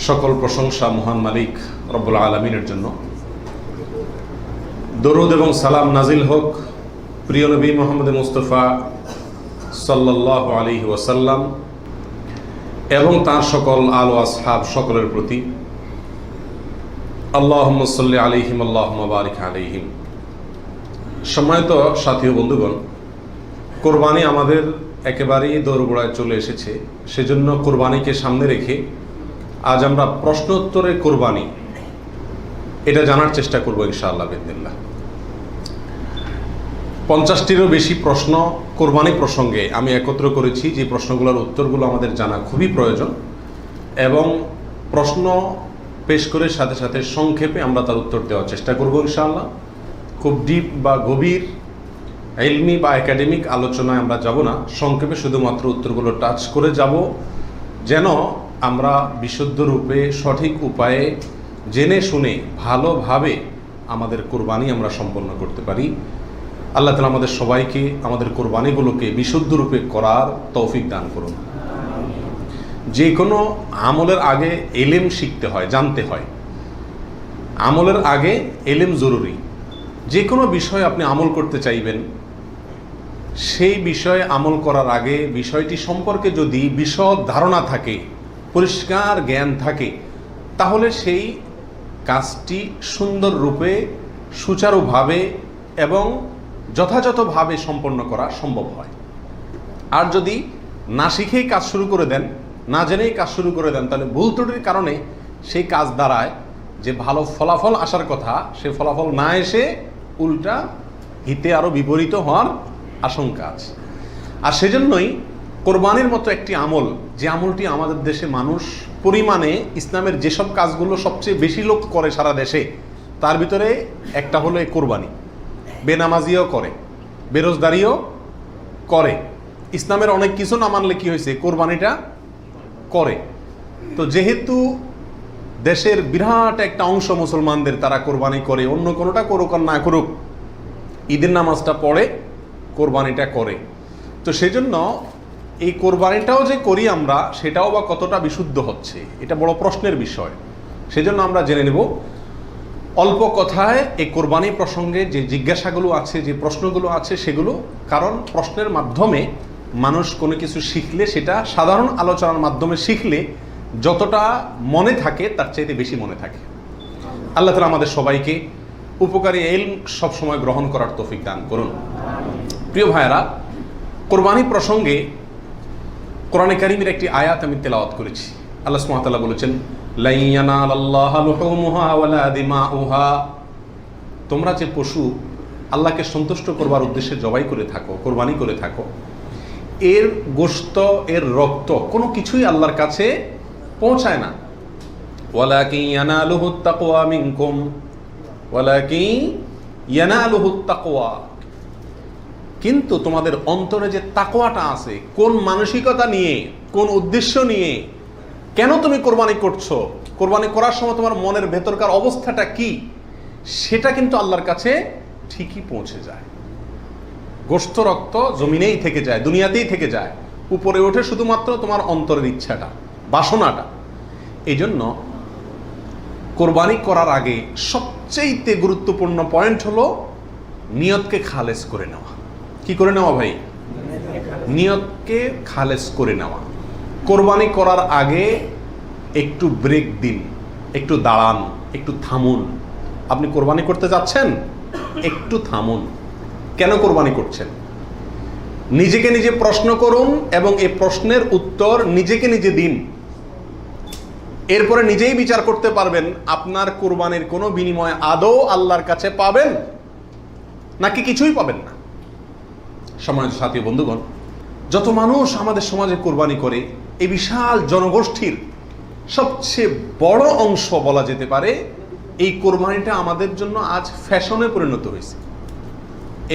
সকল প্রশংসা মহান মালিক রব্বুল আলামিনের জন্য। দরুদ এবং সালাম নাজিল হোক প্রিয় নবী মুহাম্মদ মুস্তাফা সাল্লাল্লাহু আলাইহি ওয়াসাল্লাম এবং তার সকল আল ও আসহাব সকলের প্রতি। আল্লাহুম্মা সাল্লি আলাইহিম আল্লাহুম্মা বারিক আলাইহিম। সম্মানিত সাথী ও বন্ধুগণ, কোরবানি আমাদের একেবারেই দোরগোড়ায় চলে এসেছে। সেজন্য কোরবানিকে সামনে রেখে আজ আমরা প্রশ্নোত্তরে কোরবানি এটা জানার চেষ্টা করব ইনশাআল্লাহ বিদিনিল্লাহ। 50টিরও বেশি প্রশ্ন কোরবানি প্রসঙ্গে আমি একত্র করেছি, যে প্রশ্নগুলোর উত্তরগুলো আমাদের জানা খুবই প্রয়োজন, এবং প্রশ্ন পেশ করে সাথে সাথে সংক্ষেপে আমরা তার উত্তর দেওয়ার চেষ্টা করব ইনশাআল্লাহ। খুব ডিপ বা গভীর ইলমি বা একাডেমিক আলোচনায় আমরা যাব না, সংক্ষেপে শুধুমাত্র উত্তরগুলো টাচ করে যাব, যেন আমরা বিশুদ্ধ রূপে সঠিক উপায়ে জেনে শুনে ভালোভাবে আমাদের কোরবানি আমরা সম্পন্ন করতে পারি। আল্লাহ তাআলা আমাদের সবাইকে আমাদের কোরবানিগুলোকে বিশুদ্ধ রূপে করার তৌফিক দান করুন। যে কোনো আমলের আগে ইলম শিখতে হয়, জানতে হয়। আমলের আগে ইলম জরুরি। যে কোনো বিষয়ে আপনি আমল করতে চাইবেন, সেই বিষয়ে আমল করার আগে বিষয়টি সম্পর্কে যদি বিশদ ধারণা থাকে, পরিষ্কার জ্ঞান থাকে, তাহলে সেই কাজটি সুন্দর রূপে সুচারুভাবে এবং যথাযথভাবে সম্পন্ন করা সম্ভব হয়। আর যদি না শিখেই কাজ শুরু করে দেন, না জেনেই কাজ শুরু করে দেন, তাহলে ভুল ত্রুটির কারণে সেই কাজ দ্বারায় যে ভালো ফলাফল আসার কথা, সে ফলাফল না এসে উল্টা হিতে আরও বিপরীত হওয়ার আশঙ্কা আছে। আর সেজন্যই কোরবানির মতো একটি আমল, যে আমলটি আমাদের দেশে মানুষ পরিমাণে ইসলামের যেসব কাজগুলো সবচেয়ে বেশি লোক করে সারা দেশে, তার ভিতরে একটা হলো এই কোরবানি। বেনামাজিও করে, বেরোজগারিও করে, ইসলামের অনেক কিছু না মানলে কি হয়েছে, কোরবানিটা করে। তো যেহেতু দেশের বিরাট একটা অংশ মুসলমানদের তারা কোরবানি করে, অন্য কোনোটা করুক আর না করুক, ঈদের নামাজটা পড়ে, কোরবানিটা করে। তো সেজন্য এই কোরবানিটাও যে করি আমরা, সেটাও বা কতটা বিশুদ্ধ হচ্ছে, এটা বড় প্রশ্নের বিষয়। সেজন্য আমরা জেনে নেব অল্প কথায় এই কোরবানি প্রসঙ্গে যে জিজ্ঞাসাগুলো আছে, যে প্রশ্নগুলো আছে সেগুলো। কারণ প্রশ্নের মাধ্যমে মানুষ কোনো কিছু শিখলে, সেটা সাধারণ আলোচনার মাধ্যমে শিখলে যতটা মনে থাকে তার চাইতে বেশি মনে থাকে। আল্লাহ তাআলা আমাদের সবাইকে উপকারী ইলম সবসময় গ্রহণ করার তৌফিক দান করুন। প্রিয় ভাইয়েরা, কোরবানি প্রসঙ্গে কোরআনে কারীমের একটি আয়াত আমি তেলাওয়াত করেছি। আল্লাহ সুবহানাহু ওয়া তাআলা বলেছেন, লা ইয়ানালাল্লাহা লুহুমুহা ওয়ালা দিমাউহা। তোমরা যে পশু আল্লাহকে সন্তুষ্ট করবার উদ্দেশ্যে জবাই করে থাকো, কোরবানি করে থাকো, এর গোশত, এর রক্ত কোনো কিছুই আল্লাহর কাছে পৌঁছায় না। ওয়ালাকিন ইয়ানালুহুত তাকওয়া মিনকুম, ওয়ালাকিন ইয়ানালুহুত তাকওয়া। কিন্তু তোমাদের অন্তরে যে তাকওয়াটা আছে, কোন মানসিকতা নিয়ে, কোন উদ্দেশ্য নিয়ে, কেন তুমি কোরবানি করছো, কোরবানি করার সময় তোমার মনের ভেতরকার অবস্থাটা কি, সেটা কিন্তু আল্লাহর কাছে ঠিকই পৌঁছে যায়। গোশত রক্ত জমিনেই থেকে যায়, দুনিয়াতেই থেকে যায়, উপরে ওঠে শুধুমাত্র তোমার অন্তরের ইচ্ছাটা, বাসনাটা। এই জন্য কোরবানি করার আগে সবচেয়ে গুরুত্বপূর্ণ পয়েন্ট হলো নিয়তকে খালেস করে নেওয়া। কি করে নেওয়া ভাই? নিয়তকে খালেস করে নেওয়া। কোরবানি করার আগে একটু ব্রেক দিন, একটু দাঁড়ান, একটু থামুন। আপনি কোরবানি করতে যাচ্ছেন, একটু থামুন। কেন কোরবানি করছেন? নিজেকে নিজে প্রশ্ন করুন এবং এই প্রশ্নের উত্তর নিজেকে নিজে দিন। এরপরে নিজেই বিচার করতে পারবেন আপনার কোরবানির কোনো বিনিময় আদৌ আল্লাহর কাছে পাবেন নাকি কিছুই পাবেন না। সম্মানিত সাথী বন্ধুগণ, যত মানুষ আমাদের সমাজে কোরবানি করে, এই বিশাল জনগোষ্ঠীর সবচেয়ে বড় অংশ বলা যেতে পারে, এই কোরবানিটা আমাদের জন্য আজ ফ্যাশনে পরিণত হয়েছে।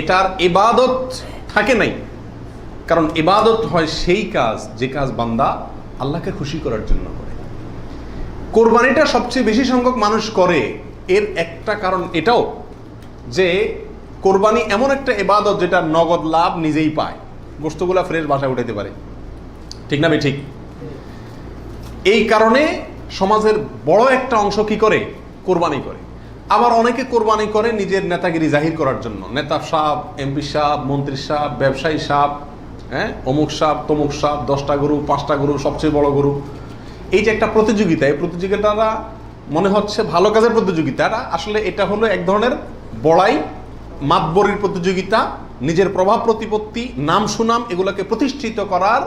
এটার ইবাদত থাকে নাই। কারণ ইবাদত হয় সেই কাজ, যে কাজ বান্দা আল্লাহকে খুশি করার জন্য করে। কোরবানিটা সবচেয়ে বেশি সংখ্যক মানুষ করে, এর একটা কারণ এটাও যে কোরবানি এমন একটা ইবাদত যেটা নগদ লাভ নিজেই পায়, গোশতগুলা ফ্রেশ বাসায় উঠাইতে পারে, ঠিক না ভাই? ঠিক। এই কারণে সমাজের বড় একটা অংশ কি করে? কোরবানি করে। আবার অনেকে কোরবানি করে নিজের নেতাগিরি জাহির করার জন্য। নেতা সাহেব, এমপি সাহেব, মন্ত্রী সাহেব, ব্যবসায়ী সাহেব, অমুক সাহেব, তমুক সাহেব, 10টা গরু, 5টা গরু, সবচেয়ে বড় গরু। এই যে একটা প্রতিযোগিতা, এই প্রতিযোগিতাটা মনে হচ্ছে ভালো কাজের প্রতিযোগিতা, আসলে এটা হলো এক ধরনের বড়াই, মাতবরির প্রতিযোগিতা, নিজের প্রভাব প্রতিপত্তি, নাম সুনাম এগুলোকে প্রতিষ্ঠিত করার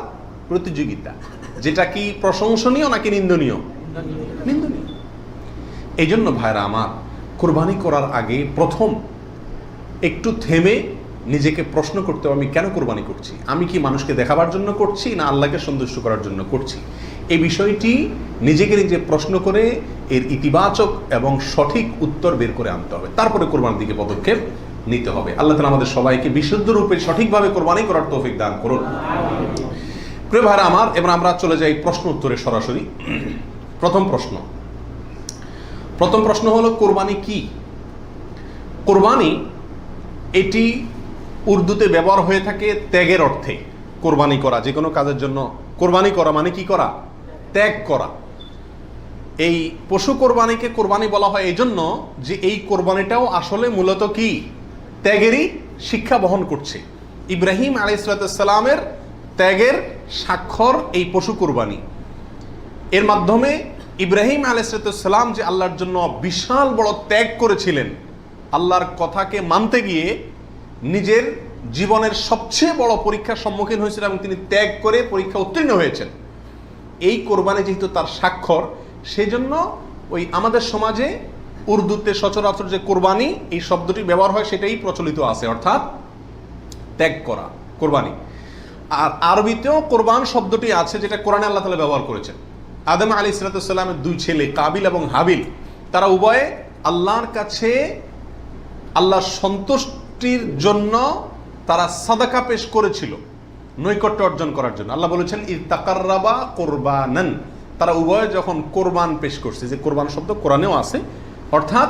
প্রতিযোগিতা, যেটা কি প্রশংসনীয় নাকি নিন্দনীয়? নিন্দনীয়। এই জন্য ভাইরা আমার, কোরবানি করার আগে প্রথম একটু থেমে নিজেকে প্রশ্ন করতে হবে, আমি কেন কোরবানি করছি? আমি কি মানুষকে দেখাবার জন্য করছি না আল্লাহকে সন্তুষ্ট করার জন্য করছি? এই বিষয়টি নিজেকে নিজে প্রশ্ন করে এর ইতিবাচক এবং সঠিক উত্তর বের করে আনতে হবে, তারপরে কোরবানির দিকে পদক্ষেপ নিতে হবে। আল্লাহ তাআলা আমাদের সবাইকে বিশুদ্ধ রূপে সঠিকভাবে কোরবানি করার তৌফিক দান করুন। প্রিয় ভাইরা আমার, এবার আমরা চলে যাই প্রশ্ন উত্তরে সরাসরি। প্রথম প্রশ্ন হলো, কোরবানি কি? কোরবানি এটি উর্দুতে ব্যবহার হয়ে থাকে ত্যাগের অর্থে। কোরবানি করা, যে কোনো কাজের জন্য কোরবানি করা মানে কি করা? ত্যাগ করা। এই পশু কোরবানিকে কোরবানি বলা হয় এই জন্য যে এই কোরবানিটাও আসলে মূলত কি? ত্যাগেরই শিক্ষা বহন করছে। ইব্রাহিম আলাইহিস সালামের ত্যাগের স্বাক্ষর এই পশু কোরবানি। এর মাধ্যমে ইব্রাহিম আলাইহিস সালাম যে আল্লাহর জন্য বিশাল বড় ত্যাগ করেছিলেন, আল্লাহর কথাকে মানতে গিয়ে নিজের জীবনের সবচেয়ে বড় পরীক্ষার সম্মুখীন হয়েছিলেন এবং তিনি ত্যাগ করে পরীক্ষা উত্তীর্ণ হয়েছেন। এই কোরবানি যেহেতু তার স্বাক্ষর, সেই জন্য ওই আমাদের সমাজে উর্দুতে সচরাচর যে কোরবানি এই শব্দটি ব্যবহার হয় সেটাই প্রচলিত আছে, অর্থাৎ ত্যাগ করা, কোরবানি। আর আরবিতেও কোরবান শব্দটি আছে, যেটা কোরআনে আল্লাহ তাআলা ব্যবহার করেছেন। আদম আলাইহিস সালামের 2 ছেলে কাবিল এবং হাবিল, তারা উভয়ে আল্লাহর কাছে আল্লাহর সন্তুষ্টির জন্য তারা সাদাকা পেশ করেছিল, নৈকট্য অর্জন করার জন্য। আল্লাহ বলেছেন ইত্তাকাররাবা কোরবানান, তারা উভয়ে যখন কোরবান পেশ করছে, যে কোরবান শব্দ কোরআনেও আছে, অর্থাৎ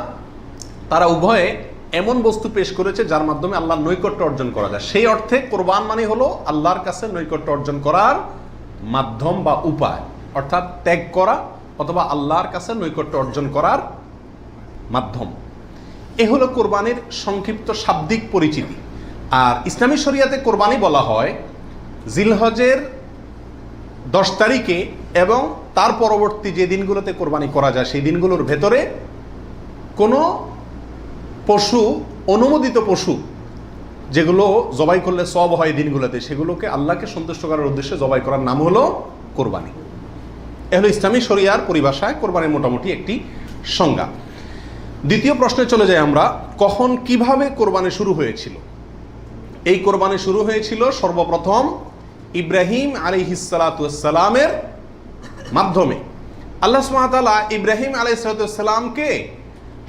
তারা উভয়ে এমন বস্তু পেশ করেছে যার মাধ্যমে আল্লাহর নৈকট্য অর্জন করা যায়। সেই অর্থে কোরবান মানে হলো আল্লাহর কাছে নৈকট্য অর্জন করার মাধ্যম বা উপায়, অর্থাৎ ত্যাগ করা অথবা আল্লাহর কাছে নৈকট্য অর্জন করার মাধ্যম। এ হলো কোরবানির সংক্ষিপ্ত শাব্দিক পরিচিতি। আর ইসলামী শরিয়াতে কোরবানি বলা হয় জিলহজের 10 তারিখে এবং তার পরবর্তী যে দিনগুলোতে কোরবানি করা যায় সেই দিনগুলোর ভেতরে কোনো পশু, অনুমোদিত পশু যেগুলো জবাই করলে সওয়াব হয় দিনগুলোতে, সেগুলোকে আল্লাহকে সন্তুষ্ট করার উদ্দেশ্যে জবাই করার নাম হলো কোরবানি। এ হলো ইসলামী শরিয়ার পরিভাষায় কোরবানির মোটামুটি একটি সংজ্ঞা। দ্বিতীয় প্রশ্নে চলে যাই আমরা, কখন কিভাবে কোরবানি শুরু হয়েছিল? এই কোরবানি শুরু হয়েছিল সর্বপ্রথম ইব্রাহিম আলাইহিস সালামের মাধ্যমে। আল্লাহ সুবহানাহু ওয়া তাআলা ইব্রাহিম আলাইহিস সালামকে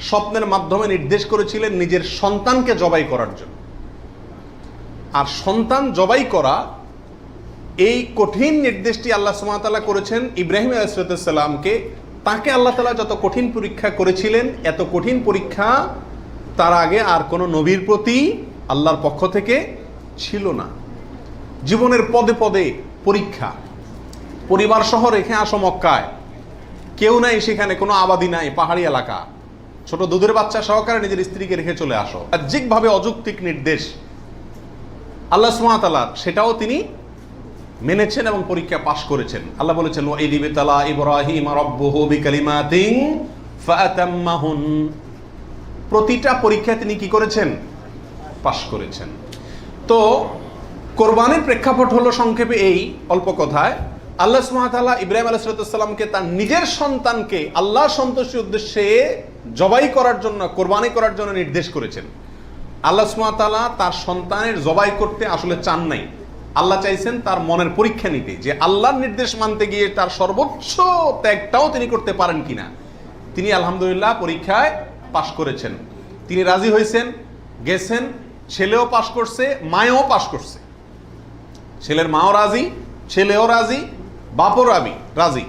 স্বপ্নের মাধ্যমে নির্দেশ করেছিলেন নিজের সন্তানকে জবাই করার জন্য। আর সন্তান জবাই করা, এই কঠিন নির্দেশটি আল্লাহ সুবহানাহু ওয়া তাআলা করেছেন ইব্রাহিম আলাইহিস সালামকে। তাকে আল্লাহ তাআলা যত কঠিন পরীক্ষা করেছিলেন, এত কঠিন পরীক্ষা তার আগে আর কোনো নবীর প্রতি আল্লাহর পক্ষ থেকে ছিল না। জীবনের পদে পদে পরীক্ষা। পরিবার সহ রেখে আসো মক্কায়, কেউ নাই সেখানে, কোনো আবাদি নাই, পাহাড়ি এলাকা, ছোট দুধের বাচ্চা সহকারে নিজের স্ত্রীকে রেখে চলে আসো। বাহ্যিকভাবে অযৌক্তিক নির্দেশ আল্লাহ সুবহানাহু ওয়া তাআলা, সেটাও তিনি মেনেছেন এবং পরীক্ষা পাশ করেছেন। আল্লাহ বলেছেন ওয়া ইয ইবতালা ইব্রাহিম রাব্বুহু বিকালিমাতিন ফাআতাম্মাহুন, প্রতিটা পরীক্ষায় তিনি কি করেছেন? পাশ করেছেন। তো কোরবানির প্রেক্ষাপট হলো সংক্ষেপে এই অল্প কথায়, আল্লাহ সুবহানাহু ওয়া তাআলা ইব্রাহিম আলাইহিস সালামকে তার নিজের সন্তানকে আল্লাহ সন্তুষ্টির উদ্দেশ্যে জবাই করার জন্য, কোরবানি করার জন্য নির্দেশ করেছেন। আল্লাহ সুবহানাহু ওয়া তাআলা তার সন্তানের জবাই করতে আসলে চান নাই। আল্লাহ চাইছেন তার মনের পরীক্ষা নিতে, যে আল্লাহর নির্দেশ মানতে গিয়ে তার সর্বোচ্চ ত্যাগটাও তিনি করতে পারেন কিনা। তিনি আলহামদুলিল্লাহ পরীক্ষায় পাশ করেছেন। তিনি রাজি হয়েছেন, গেছেন, ছেলেও পাশ করছে, মায়েও পাশ করছে। ছেলের মাও রাজি, ছেলেও রাজি, বাপও রাজি।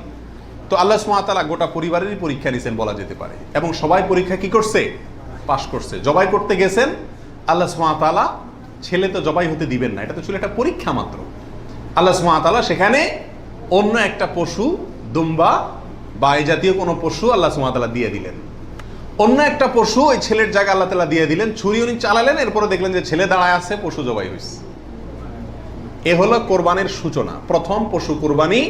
তো আল্লাহ সুবহানাহু ওয়া তাআলা গোটা পরিবারেরই পরীক্ষা নিয়েছেন বলা যেতে পারে, এবং সবাই পরীক্ষা কি করছে? পাশ করছে। জবাই করতে গেছেন, আল্লাহ সুবহানাহু ওয়া তাআলা ছেলে তো জবাই হতে দিবেন না, এটা তো ছিল একটা পরীক্ষা মাত্র। আল্লাহ সুবহানাহু ওয়া তাআলা সেখানে অন্য একটা পশু, দুম্বা বা এই জাতীয় কোনো পশু আল্লাহ সুবহানাহু ওয়া তাআলা দিয়ে দিলেন। অন্য একটা পশু ওই ছেলের জায়গায় আল্লাহ তাআলা দিয়ে দিলেন, ছুরি উনি চালালেন, এরপরে দেখলেন যে ছেলে দাঁড়ায় আছে, পশু জবাই হয়েছে। এ হলো কোরবানির সূচনা। প্রথম পশু কোরবানি,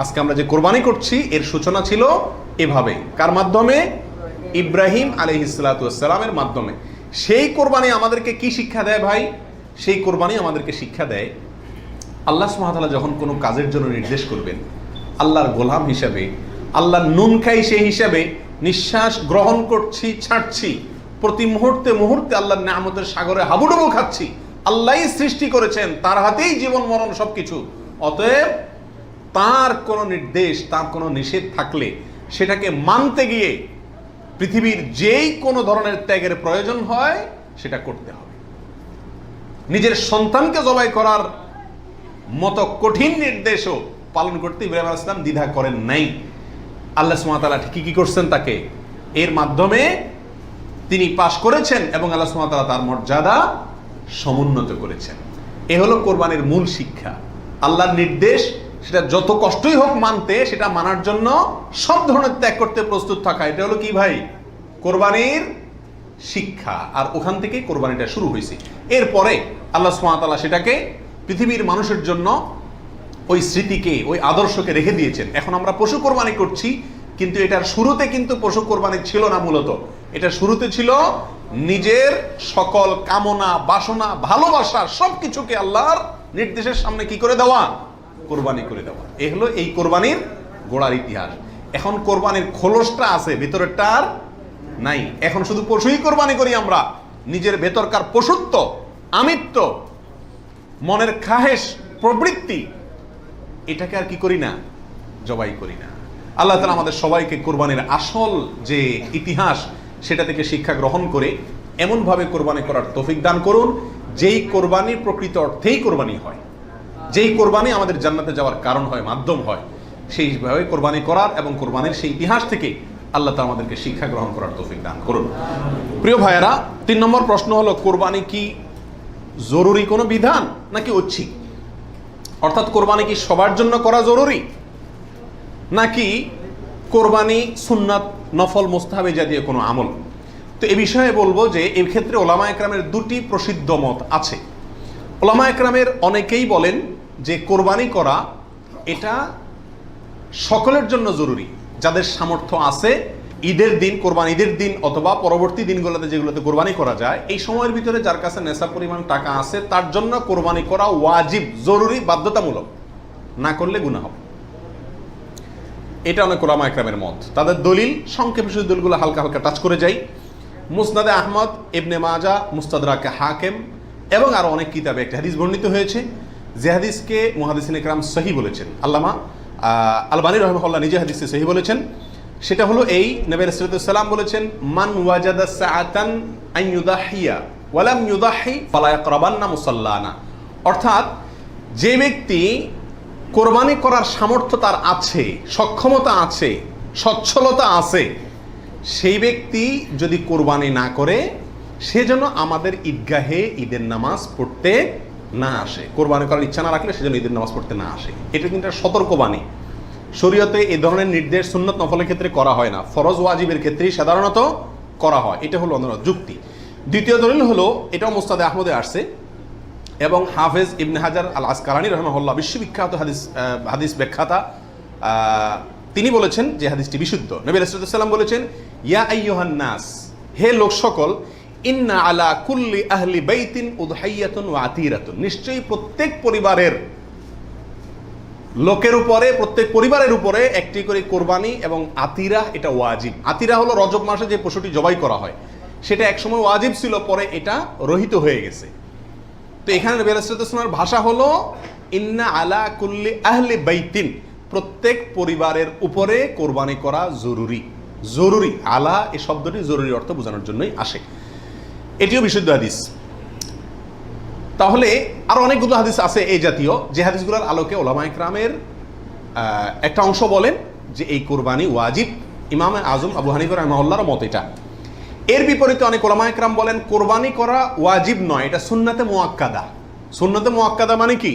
আজকে আমরা যে কোরবানি করছি এর সূচনা ছিল এভাবে। কার মাধ্যমে? ইব্রাহিম আলাইহিস সালাতু ওয়াস সালামের মাধ্যমে। সেই কোরবানি আমাদেরকে কি শিক্ষা দেয় ভাই? সেই কোরবানি আমাদেরকে শিক্ষা দেয় আল্লাহ সুবহানাহু ওয়া তাআলা যখন কোনো কাজের জন্য নির্দেশ করবেন, আল্লাহর গোলাম হিসাবে, আল্লাহর নুন খাই সেই হিসাবে নিঃশ্বাস গ্রহণ করছি, ছাড়ছি, প্রতি মুহূর্তে মুহূর্তে আল্লাহর নিয়ামতের সাগরে হাবুডুবু খাচ্ছি। আল্লাহই সৃষ্টি করেছেন, তার হাতেই জীবন মরণ সবকিছু। অতএব তার কোনো নির্দেশ, তার কোনো নিষেধ থাকলে সেটাকে মানতে গিয়ে পৃথিবীর যেই কোনো ধরনের ত্যাগের প্রয়োজন হয় সেটা করতে হবে। নিজের সন্তানকে জবাই করার মতো কঠিন নির্দেশও পালন করতে ইব্রাহিম আলাইহিস সালাম দ্বিধা করেন নাই। আল্লাহ সুবহানাহু ওয়া তাআলা ঠিকই কি করছেন, তাকে এর মাধ্যমে তিনি পাশ করেছেন এবং আল্লাহ সুবহানাহু ওয়া তাআলা তার মর্যাদা সমুন্নত করেছেন। এ হলো কোরবানির মূল শিক্ষা। আল্লাহর নির্দেশ, সেটা যত কষ্টই হোক মানতে, সেটা মানার জন্য সব ধরনের ত্যাগ করতে প্রস্তুত থাকা, এটা হলো কি ভাই? কোরবানির শিক্ষা। আর ওখান থেকেই কোরবানিটা শুরু হয়েছে। এরপরে আল্লাহ সুবহানাহু ওয়া তাআলা সেটাকে পৃথিবীর মানুষের জন্য ওই স্মৃতিকে, ওই আদর্শকে রেখে দিয়েছেন। এখন আমরা পশু কোরবানি করছি, কিন্তু এটার শুরুতে কিন্তু পশু কোরবানি ছিল না। মূলত এটা শুরুতে ছিল নিজের সকল কামনা, বাসনা, ভালোবাসা সবকিছুকে আল্লাহর নির্দেশের সামনে কি করে দেওয়া? কোরবানি করে দেওয়া। এ হলো এই কোরবানির গোড়ার ইতিহাস। এখন কোরবানির খোলসটা আছে, ভেতরেরটা আর নাই। এখন শুধু পশুই কোরবানি করি আমরা। নিজের ভেতরকার পশুত্ব, আমিত্ব, মনের খাহেশ, প্রবৃত্তি, এটাকে আর কি করি না? জবাই করি না। আল্লাহ তাআলা আমাদের সবাইকে কোরবানির আসল যে ইতিহাস সেটা থেকে শিক্ষা গ্রহণ করে এমনভাবে কোরবানি করার তৌফিক দান করুন, যেই কোরবানি প্রকৃত অর্থেই কোরবানি হয়, যেই কোরবানি আমাদের জান্নাতে যাওয়ার কারণ হয়, মাধ্যম হয়, সেইভাবে কোরবানি করার এবং কোরবানির সেই ইতিহাস থেকে আল্লাহ তাআলা আমাদেরকে শিক্ষা গ্রহণ করার তৌফিক দান করুন। প্রিয় ভাইয়েরা, 3 নম্বর প্রশ্ন হলো, কোরবানি কি জরুরি কোনো বিধান নাকি ঐচ্ছিক? অর্থাৎ কোরবানি কি সবার জন্য করা জরুরি, নাকি কোরবানি সুন্নাত, নফল, মুস্তাহাব জাতীয় কোনো আমল? তো এ বিষয়ে বলবো যে এই ক্ষেত্রে ওলামা একরামের 2টি প্রসিদ্ধ মত আছে। ওলামা একরামের অনেকেই বলেন যে কোরবানি করা এটা সকলের জন্য জরুরি। যাদের সামর্থ্য আছে, ঈদের দিন, কোরবানি ঈদের দিন অথবা পরবর্তী দিনগুলোতে যেগুলোতে কোরবানি করা যায়, এই সময়ের ভিতরে যার কাছে নেশা পরিমাণ টাকা আছে, তার জন্য কোরবানি করা ওয়াজিব, জরুরি, বাধ্যতামূলক। না করলে গুনাহ হবে। এটা অনেক ওলামা একরামের মত। তাদের দলিল, সংক্ষেপে শুধু দলিলগুলো হালকা হালকা টাচ করে যাই। মুসনাদে আহমদ, ইবনে মাজাহ, মুস্তাদরাকে হাকিম এবং আরো অনেক কিতাবে একটা হাদিস বর্ণিত হয়েছে, যে হাদিসকে মুহাদ্দিসিন ইকরাম সহিহ বলেছেন। আল্লামা আলবানী রাহিমাহুল্লাহ নিজে হাদিসকে সহিহ বলেছেন। সেটা হলো এই, নবী সাল্লাল্লাহু আলাইহি ওয়াসাল্লাম বলেছেন, মান ওয়াজাদা সাআতান আন ইউদাহিয়া ওয়া লাম ইউদাহি ফালা ইয়াকরাবান্না মুসাল্লানা। অর্থাৎ যে ব্যক্তি কোরবানি করার সামর্থ্য তার আছে, সক্ষমতা আছে, সচ্ছলতা আছে, সেই ব্যক্তি যদি কোরবানি না করে, সে যেন আমাদের ঈদগাহে ঈদের নামাজ পড়তে না আসে। কোরবানি করার ইচ্ছা না রাখলে সেজন্য ঈদের নামাজ পড়তে না আসে। এটা কিন্তু একটা সতর্কবাণী। শরীয়তে এই ধরনের নির্দেশ সুন্নত নফলের ক্ষেত্রে করা হয় না, ফরজ ওয়াজিবের ক্ষেত্রেই সাধারণত করা হয়। এটা হলো অন্য যুক্তি। দ্বিতীয় দলিল হলো, এটাও মুস্তাদে আহমদে আসছে এবং হাফেজ ইবনে হাজার আল আসকালানী রাহিমাহুল্লাহ, বিশ্ববিখ্যাত হাদিস ব্যাখ্যাতা, তিনি বলেছেন যে হাদিসটি বিশুদ্ধ। নবী সাল্লাল্লাহু আলাইহি ওয়াসাল্লাম বলেছেন, ইয়া আইয়ুহান নাস, হে লোক সকল, ইন্না আলা কুল্লি আহলি বাইতিন উদহাইয়াতুন ওয়া আতিরাতুন, নিশ্চয়ই প্রত্যেক পরিবারের লোকের উপরে, প্রত্যেক পরিবারের উপরে একটি করে কোরবানি এবং আতিরা, এটা ওয়াজিব। আতিরা হলো রজব মাসে যে পশুটি জবাই করা হয়, সেটা একসময় ওয়াজিব ছিল, পরে এটা রহিত হয়ে গেছে। তো এখানে নবী সাল্লাল্লাহু আলাইহি ওয়াসাল্লামের ভাষা হলো ইন্না আলা কুল্লি আহলি বাইতিন, প্রত্যেক পরিবারের উপরে কোরবানি করা জরুরি। জরুরি, আলা এই শব্দটি জরুরি অর্থ বোঝানোর জন্যই আসে। এটিও বিশুদ্ধ হাদিস। তাহলে আরো অনেকগুলো হাদিস আছে এই জাতীয়, যে হাদিসগুলোর আলোকে ওলামা ইকরামের একটা অংশ বলেন যে এই কোরবানি ওয়াজিব। ইমাম আজম আবু হানিফা রাহিমাহুল্লাহর মত এটা। এর বিপরীতে অনেক ওলামা ইকরাম বলেন কোরবানি করা ওয়াজিব নয়, এটা সুন্নাতে মুআক্কাদা। সুন্নাতে মুআক্কাদা মানে কি?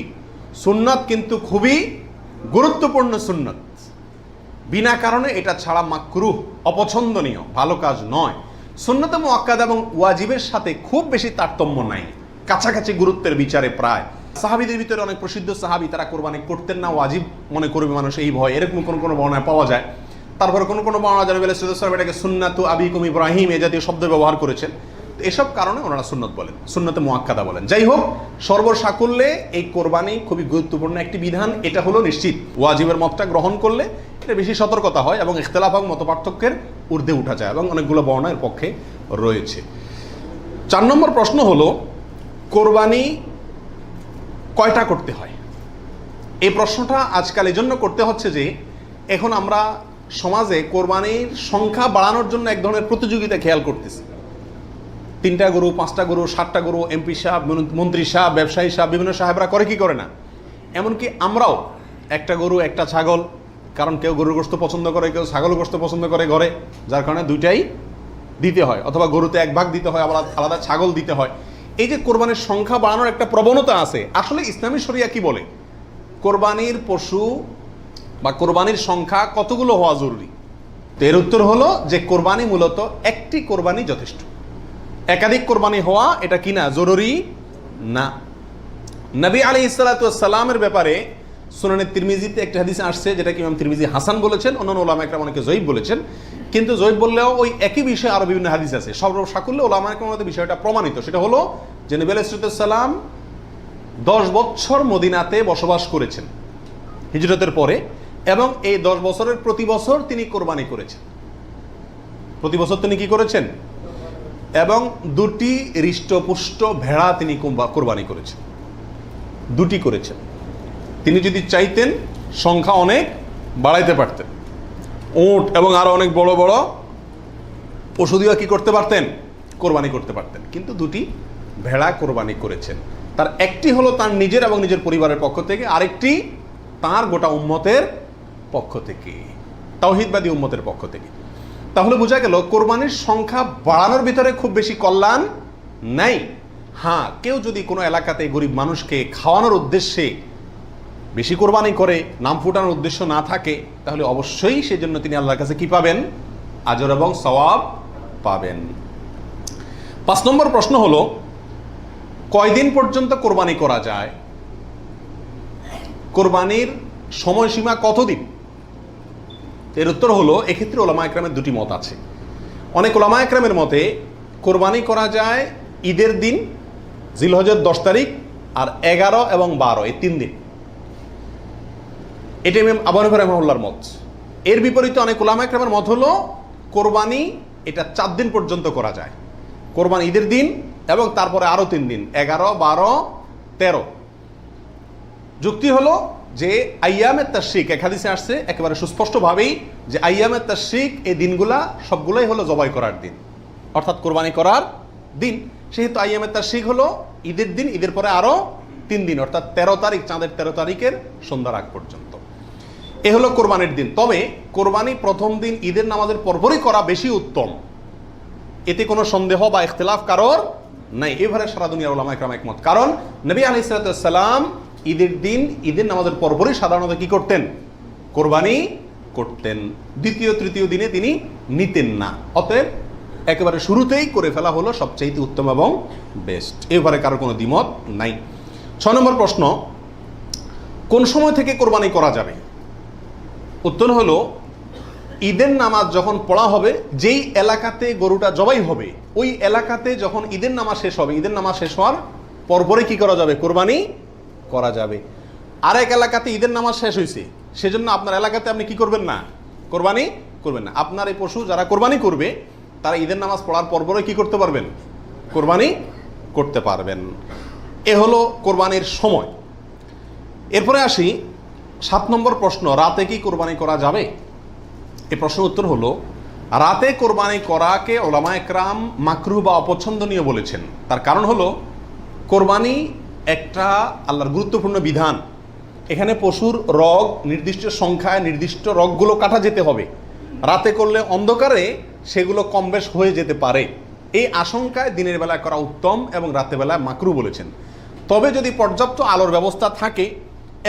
সুন্নাত কিন্তু খুবই গুরুত্বপূর্ণ সুন্নাত। বিনা কারণে এটা ছাড়া মাকরুহ, অপছন্দনীয়, ভালো কাজ নয়। সুন্নতে মুআক্কাদা এবং ওয়াজিবের সাথে খুব বেশি তারতম্য নাই, কাছাকাছি গুরুত্বের বিচারে প্রায়। সাহাবীদের ভিতরে অনেক প্রসিদ্ধ সাহাবী তারা কোরবানি করতেন না, ওয়াজিব মনে করবে মানুষ এই ভয়, এরকম কোনো বর্ণনা পাওয়া যায়। তারপরে কোনো বর্ণনা জানাবে এটাকে সুন্নাতু আবিকুম ইব্রাহিম এ জাতীয় শব্দ ব্যবহার করেছেন। এসব কারণে ওনারা সুন্নত বলেন, সুন্নতে মুআক্কাদা বলেন। যাই হোক, সর্বসাকুল্যে এই কোরবানি খুবই গুরুত্বপূর্ণ একটি বিধান, এটা হলো নিশ্চিত। ওয়াজিবের মতটা গ্রহণ করলে এটা বেশি সতর্কতা হয় এবং ইখতিলাফ এবং মতপার্থক্যের ঊর্ধ্বে উঠা যায়, এবং অনেকগুলো বর্ণনা এর পক্ষে রয়েছে। 4 নম্বর প্রশ্ন হলো, কোরবানি কয়টা করতে হয়? এই প্রশ্নটা আজকাল এই জন্য করতে হচ্ছে যে এখন আমরা সমাজে কোরবানির সংখ্যা বাড়ানোর জন্য এক ধরনের প্রতিযোগিতা খেয়াল করতেছি। 3টা গরু, 5টা গরু, 7টা গরু, এমপি সাহেব, মন্ত্রী সাহেব, ব্যবসায়ী সাহেব, বিভিন্ন সাহেবরা করে কি করে না, এমনকি আমরাও একটা গরু একটা ছাগল, কারণ কেউ গরুর গোশত পছন্দ করে, কেউ ছাগল গোশত পছন্দ করে ঘরে, যার কারণে দুইটাই দিতে হয়, অথবা গরুতে 1 ভাগ দিতে হয়, আবার আলাদা ছাগল দিতে হয়। এই যে কোরবানির সংখ্যা বাড়ানোর একটা প্রবণতা আছে, আসলে ইসলামী শরিয়া কি বলে? কোরবানির পশু বা কোরবানির সংখ্যা কতগুলো হওয়া জরুরি? তো এর উত্তর হলো যে কোরবানি মূলত একটি কোরবানি যথেষ্ট, একাধিক কোরবানি হওয়া এটা কি না, জরুরি না। নবী আলাইহিস সালাতু ওয়াস সালামের ব্যাপারে সুনানে তিরমিজিতে একটা হাদিস আসছে, যেটা কি ইমাম তিরমিজি হাসান বলেছেন, অন্যান্য উলামা একরাম অনেকে জয়ীফ বলেছেন। কিন্তু জয়ীফ বললেও ওই একই বিষয়ে আরো বিভিন্ন হাদিস আছে, সর্বসাকুল্যে উলামা একরামের বিষয়টা প্রমাণিত। সেটা হলো যে নবী আলাইহিস সালাম 10 বছর মদিনাতে বসবাস করেছেন হিজরতের পরে, এবং এই 10 বছরের প্রতি বছর তিনি কোরবানি করেছেন। প্রতি বছর তিনি কি করেছেন? এবং 2টি হৃষ্টপুষ্ট ভেড়া তিনি কোরবানি করেছেন, 2টি করেছেন। তিনি যদি চাইতেন সংখ্যা অনেক বাড়াইতে পারতেন, উট এবং আরো অনেক বড় বড় পশু দিয়ে কি করতে পারতেন, কোরবানি করতে পারতেন, কিন্তু 2টি ভেড়া কোরবানি করেছেন। তার একটি হলো তার নিজের এবং নিজের পরিবারের পক্ষ থেকে, আরেকটি তার গোটা উম্মতের পক্ষ থেকে, তাওহীদবাদী উম্মতের পক্ষ থেকে। তাহলে বোঝা গেল কোরবানির সংখ্যা বাড়ানোর ভিতরে খুব বেশি কল্যাণ নাই। হ্যাঁ, কেউ যদি কোনো এলাকাতে গরিব মানুষকে খাওয়ানোর উদ্দেশ্যে বেশি কোরবানি করে, নাম ফুটানোর উদ্দেশ্য না থাকে, তাহলে অবশ্যই সেজন্য তিনি আল্লাহর কাছে কি পাবেন? আজর এবং সওয়াব পাবেন। 5 নম্বর প্রশ্ন হলো, কয়দিন পর্যন্ত কোরবানি করা যায়? কোরবানির সময়সীমা কতদিন? এর উত্তর হলো, এক্ষেত্রে ওলামা একরামের 2টি মত আছে। অনেক ওলামা একরামের মতে কোরবানি করা যায় ঈদের দিন, জিলহজের 10 তারিখ, আর 11 এবং 12 এই 3 দিন। এটা ইমাম আবু হানিফা রাহিমাহুল্লাহর মত। এর বিপরীতে অনেক ওলামা একরামের মত হলো কোরবানি এটা 4 দিন পর্যন্ত করা যায়। কোরবানি ঈদের দিন এবং তারপরে আরো 3 দিন, 11, 12, 13। যুক্তি হলো যে আইয়ামে তাশরিক, এক হাদিসে আসছে একেবারে সুস্পষ্টভাবেই যে আইয়ামে তাশরিক এই দিনগুলা সবগুলাই হলো জবাই করার দিন, অর্থাৎ কোরবানি করার দিন। সেহেতু আইয়ামে তাশরিক হলো ঈদের দিন, ঈদের পরে আরো 3 দিন, অর্থাৎ 13 তারিখ, চাঁদের 13 তারিখের সন্ধ্যার আগ পর্যন্ত। এ হলো কোরবানির দিন। তবে কোরবানি প্রথম দিন ঈদের নামাজের পরপরই করা বেশি উত্তম, এতে কোনো সন্দেহ বা ইখতিলাফ কারোর নাই। এবারে সারা দুনিয়ার উলামা একরাম একমত, কারণ নবী আলাইহিস সালাম ঈদের দিন ঈদের নামাজের পরপরই সাধারণত কি করতেন? কোরবানি করতেন। দ্বিতীয় তৃতীয় দিনে তিনি নিতেন না। অতএব একেবারে শুরুতেই করে ফেলা হলো সবচেয়ে উত্তম এবং বেস্ট। এবারে কারো কোনো দ্বিমত নাই। 6 নম্বর প্রশ্ন, কোন সময় থেকে কোরবানি করা যাবে? উত্তর হলো, ঈদের নামাজ যখন পড়া হবে, যেই এলাকাতে গরুটা জবাই হবে ওই এলাকাতে যখন ঈদের নামাজ শেষ হবে, ঈদের নামাজ শেষ হওয়ার পরপরই কি করা যাবে? কোরবানি করা যাবে। আরেক এলাকাতে ঈদের নামাজ শেষ হয়েছে, সেজন্য আপনার এলাকাতে আপনি কি করবেন না? কোরবানি করবেন না। আপনার এই পশু যারা কোরবানি করবে তারা ঈদের নামাজ পড়ার পরপরই কি করতে পারবেন? কোরবানি করতে পারবেন। এ হলো কোরবানির সময়। এরপরে আসি 7 নম্বর প্রশ্ন, রাতে কি কোরবানি করা যাবে? এই প্রশ্নের উত্তর হলো, রাতে কোরবানি করাকে ওলামা একরাম মাকরুহ বা অপছন্দনীয় বলেছেন। তার কারণ হলো, কোরবানি একটা আল্লাহর গুরুত্বপূর্ণ বিধান। এখানে পশুর রগ নির্দিষ্ট সংখ্যায়, নির্দিষ্ট রগগুলো কাটা যেতে হবে। রাতে করলে অন্ধকারে সেগুলো কম বেশ হয়ে যেতে পারে, এই আশঙ্কায় দিনের বেলায় করা উত্তম এবং রাতের বেলায় মাকরুহ বলেছেন। তবে যদি পর্যাপ্ত আলোর ব্যবস্থা থাকে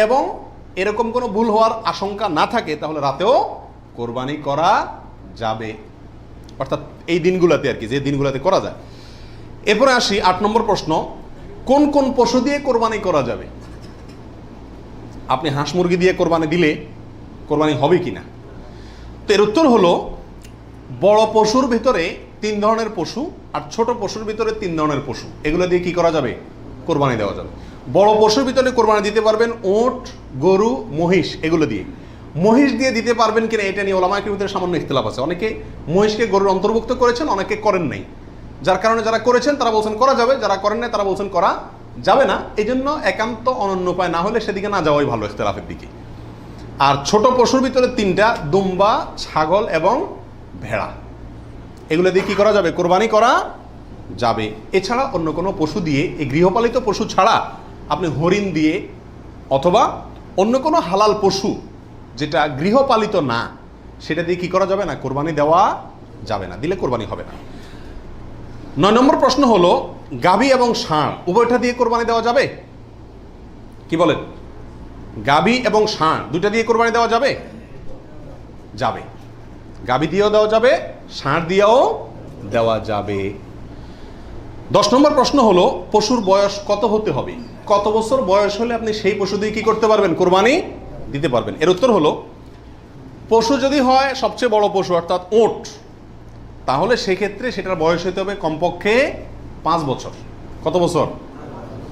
এবং এরকম কোনো ভুল হওয়ার আশঙ্কা না থাকে, তাহলে রাতেও কোরবানি করা যাবে, অর্থাৎ এই দিনগুলোতে আর কি, যে দিনগুলোতে করা যায়। এরপরে আসি 8 নম্বর প্রশ্ন, কোন কোন পশু দিয়ে কোরবানি করা যাবে? আপনি হাঁস মুরগি দিয়ে কোরবানি দিলে কোরবানি হবে কিনা? তো এর উত্তর হলো, বড় পশুর ভিতরে 3 ধরনের পশু আর ছোট পশুর ভিতরে 3 ধরনের পশু, এগুলো দিয়ে কি করা যাবে? কোরবানি দেওয়া যাবে। বড় পশুর ভিতরে কোরবানি দিতে পারবেন উট, গরু, মহিষ, এগুলো দিয়ে। মহিষ দিয়ে দিতে পারবেন কিনা এটা নিয়ে ওলামায়ে কেরামের ভিতরে সামান্য ইখতিলাফ আছে। অনেকে মহিষকে গরুর অন্তর্ভুক্ত করেছেন, অনেকে করেন নাই। যার কারণে যারা করেছেন তারা বলছেন করা যাবে, যারা করেন নাই তারা বলছেন করা যাবে না। এই জন্য একান্ত অনন্য উপায় না হলে সেদিকে না যাওয়াই ভালো, ইখতিলাফের দিকে। আর ছোট পশুর ভিতরে 3টা, দুম্বা, ছাগল এবং ভেড়া, এগুলো দিয়ে কি করা যাবে? কোরবানি করা যাবে। এছাড়া অন্য কোনো পশু দিয়ে, এই গৃহপালিত পশু ছাড়া আপনি হরিণ দিয়ে অথবা অন্য কোনো হালাল পশু যেটা গৃহপালিত না, সেটা দিয়ে কি করা যাবে না? কোরবানি দেওয়া যাবে না, দিলে কোরবানি হবে না। 9 নম্বর প্রশ্ন হলো, গাভী এবং ষাঁড় উভয়টা দিয়ে কোরবানি দেওয়া যাবে? কি বলেন? গাভী এবং ষাঁড় দুইটা দিয়ে কোরবানি দেওয়া যাবে? যাবে। গাভী দিয়েও দেওয়া যাবে, ষাঁড় দিয়েও দেওয়া যাবে। 10 নম্বর প্রশ্ন হলো, পশুর বয়স কত হতে হবে? কত বছর বয়স হলে আপনি সেই পশু দিয়ে কি করতে পারবেন? কোরবানি দিতে পারবেন। এর উত্তর হলো, পশু যদি হয় সবচেয়ে বড় পশু অর্থাৎ উট, তাহলে সেক্ষেত্রে সেটার বয়স হতে হবে কমপক্ষে 5 বছর। কত বছর?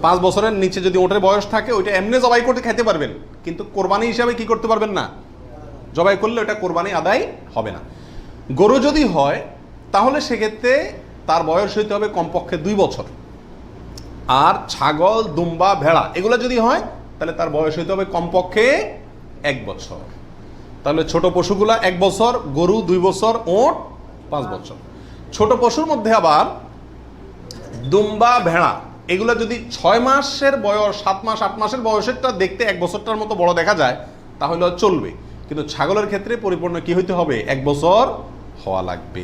5 বছরের নিচে যদি উটের বয়স থাকে, ওইটা এমনি জবাই করতে খেতে পারবেন, কিন্তু কোরবানি হিসাবে কি করতে পারবেন না, জবাই করলে ওটা কোরবানি আদায় হবে না। গরু যদি হয় তাহলে সেক্ষেত্রে তার বয়স হইতে হবে কমপক্ষে 2 বছর। আর ছাগল, দুম্বা, ভেড়া এগুলো যদি হয় তাহলে তার বয়স হইতে হবে কমপক্ষে 1 বছর। তাহলে ছোট পশুগুলা 1 বছর, গরু 2 বছর, উট 5 বছর। ছোট পশুর মধ্যে আবার দুম্বা, ভেড়া এগুলো যদি 6 মাসের বয়স, 7 মাস, 8 মাসের বয়সেরটা দেখতে 1 বছরটার মতো বড় দেখা যায় তাহলে চলবে, কিন্তু ছাগলের ক্ষেত্রে পরিপূর্ণ কি হইতে হবে? 1 বছর হওয়া লাগবে।